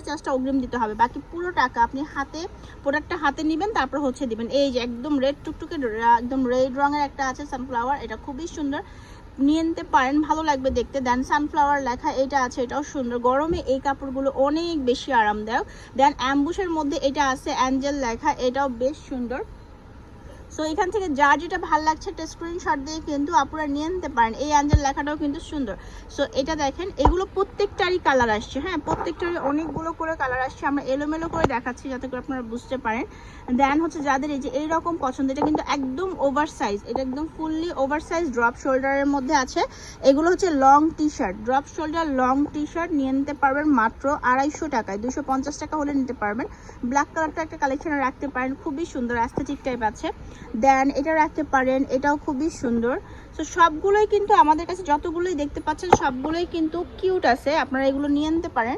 চার্জটা অগ্রিম দিতে হবে, বাকি পুরো টাকা আপনি প্রোডাক্টটা হাতে নেবেন, তারপর হচ্ছে দিবেন। এই যে একদম রেড টুকটুকে একদম রেড রঙের একটা আছে সানফ্লাওয়ার, এটা খুবই সুন্দর, নিয়ে নিতে পারেন, ভালো লাগবে দেখতে। দেন সানফ্লাওয়ার লেখা এটা আছে, এটাও সুন্দর, গরমে এই কাপড়গুলো অনেক বেশি আরামদায়ক। দেন অ্যাম্বুশের মধ্যে এটা আছে অ্যাঞ্জেল লেখা, এটাও বেশ সুন্দর। সো এখান থেকে যার যেটা ভালো লাগছে একটা স্ক্রিনশট দিয়ে কিন্তু আপনারা নিয়ে নিতে পারেন। এই অ্যাঞ্জেল লেখাটাও কিন্তু সুন্দর। সো এটা দেখেন, এগুলো প্রত্যেকটারই কালার আসছে, হ্যাঁ প্রত্যেকটারই অনেকগুলো করে কালার আসছে, আমরা এলোমেলো করে দেখাচ্ছি যাতে করে আপনারা বুঝতে পারেন। দেন হচ্ছে যাদের এই যে এইরকম পছন্দ, এটা কিন্তু একদম ওভার সাইজ, এটা একদম ফুললি ওভার সাইজ ড্রপ শোল্ডারের মধ্যে আছে। এগুলো হচ্ছে long T shirt, drop shoulder long T shirt নিয়ে নিতে পারবেন মাত্র 250 টাকায়, 250 টাকা হলে নিতে পারবেন। ব্ল্যাক কালারটা একটা কালেকশনে রাখতে পারেন, খুবই সুন্দর অ্যাস্থেটিক টাইপ আছে। দেন এটা রাখতে পারেন, এটাও খুবই সুন্দর। তো সবগুলোই কিন্তু আমাদের কাছে যতগুলোই দেখতে পাচ্ছেন সবগুলোই কিন্তু কিউট আছে, আপনারা এগুলো নিয়ে নিতে পারেন।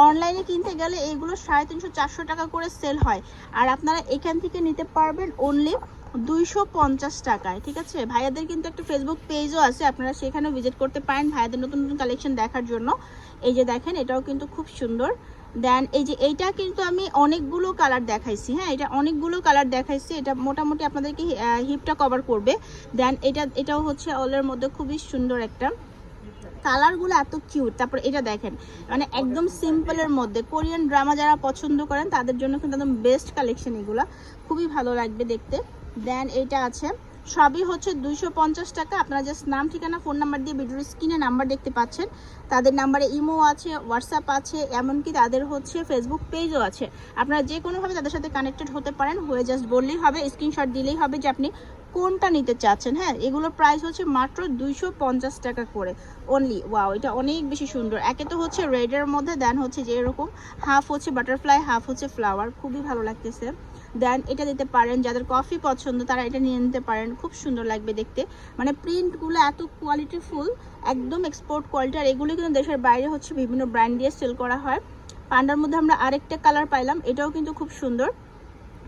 অনলাইনে কিনতে গেলে এইগুলো 350-400 টাকা করে সেল হয়, আর আপনারা এখান থেকে নিতে পারবেন অনলি 250 টাকায়, ঠিক আছে। ভাইয়াদের কিন্তু একটা ফেসবুক পেজও আছে, আপনারা সেখানেও ভিজিট করতে পারেন ভাইয়াদের নতুন নতুন কালেকশন দেখার জন্য। এই যে দেখেন, এটাও কিন্তু খুব সুন্দর। দেন এই যে এইটা কিন্তু আমি অনেকগুলো কালার দেখাইছি, হ্যাঁ এটা অনেকগুলো কালার দেখাইছি, এটা মোটামুটি আপনাদেরকে হিপটা কভার করবে। দেন এটাও হচ্ছে অলের মধ্যে খুবই সুন্দর একটা, কালারগুলো এত কিউট। তারপর এটা দেখেন, মানে একদম সিম্পলের মধ্যে কোরিয়ান ড্রামা যারা পছন্দ করেন তাদের জন্য কিন্তু একদম বেস্ট কালেকশন, এগুলো খুবই ভালো লাগবে দেখতে। দেন এটা আছে, সবই হচ্ছে 250 টাকা। আপনারা জাস্ট নাম ঠিকানা ফোন নাম্বার দিয়ে ভিডিওর স্ক্রিনে নাম্বার দেখতে পাচ্ছেন, তাদের নাম্বারে ইমো আছে, হোয়াটসঅ্যাপ আছে, এমনকি তাদের হচ্ছে ফেসবুক পেজও আছে। আপনারা যে কোনোভাবে তাদের সাথে কানেক্টেড হতে পারেন, হয়ে জাস্ট বললেই হবে, স্ক্রিনশট দিলেই হবে যে আপনি কোনটা নিতে চাচ্ছেন। হ্যাঁ এগুলোর প্রাইস হচ্ছে মাত্র 250 টাকা করে অনলি। ওয়াও, এটা অনেক বেশি সুন্দর। একে তো হচ্ছে রেডের মধ্যে, দেন হচ্ছে যে এরকম হাফ হচ্ছে বাটারফ্লাই, হাফ হচ্ছে ফ্লাওয়ার, খুবই ভালো লাগতেছে। দেন এটা দিতে পারেন, যাদের কফি পছন্দ তারা এটা নিয়ে নিতে পারেন, খুব সুন্দর লাগবে দেখতে। মানে প্রিন্টগুলো এত কোয়ালিটিফুল, একদম এক্সপোর্ট কোয়ালিটি। আর এগুলো কিন্তু দেশের বাইরে হচ্ছে বিভিন্ন ব্র্যান্ড দিয়ে সেল করা হয়। পান্ডার মধ্যে আমরা আরেকটা কালার পাইলাম, এটাও কিন্তু খুব সুন্দর।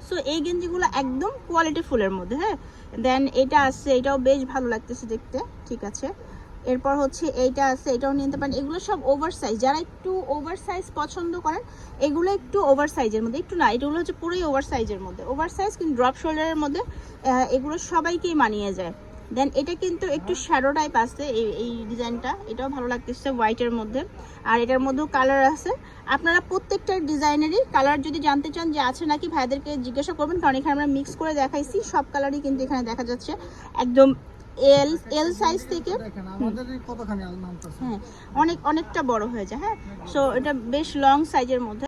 সো এই গেঞ্জিগুলো একদম কোয়ালিটি ফুলের মধ্যে, হ্যাঁ। দেন এটা আছে, এটাও বেশ ভালো লাগতেছে দেখতে, ঠিক আছে। এরপর হচ্ছে এইটা আছে, এটাও নিতে পারেন। এগুলো সব ওভার সাইজ, যারা একটু ওভার সাইজ পছন্দ করেন এগুলো একটু ওভার সাইজের মধ্যে, একটু না এগুলো হচ্ছে পুরোই ওভার সাইজের মধ্যে, ওভার সাইজ কিন্তু ড্রপ শোল্ডারের মধ্যে, এগুলো সবাইকেই মানিয়ে যায়। দেন এটা কিন্তু একটু শ্যাডো টাইপ আছে, এই ডিজাইনটা, এটাও ভালো লাগতেছে হোয়াইটের মধ্যে। আর এটার মধ্যেও কালার আছে, আপনারা প্রত্যেকটা ডিজাইনেরই কালার যদি জানতে চান যে আছে নাকি ভাইদেরকে জিজ্ঞাসা করবেন, কারণ এখানে আমরা মিক্স করে দেখাইছি, সব কালারই কিন্তু এখানে দেখা যাচ্ছে, একদম এল সাইজ থেকে হ্যাঁ অনেকটা বড় হয়ে যায়, হ্যাঁ। সো এটা বেশ লং সাইজের মধ্যে।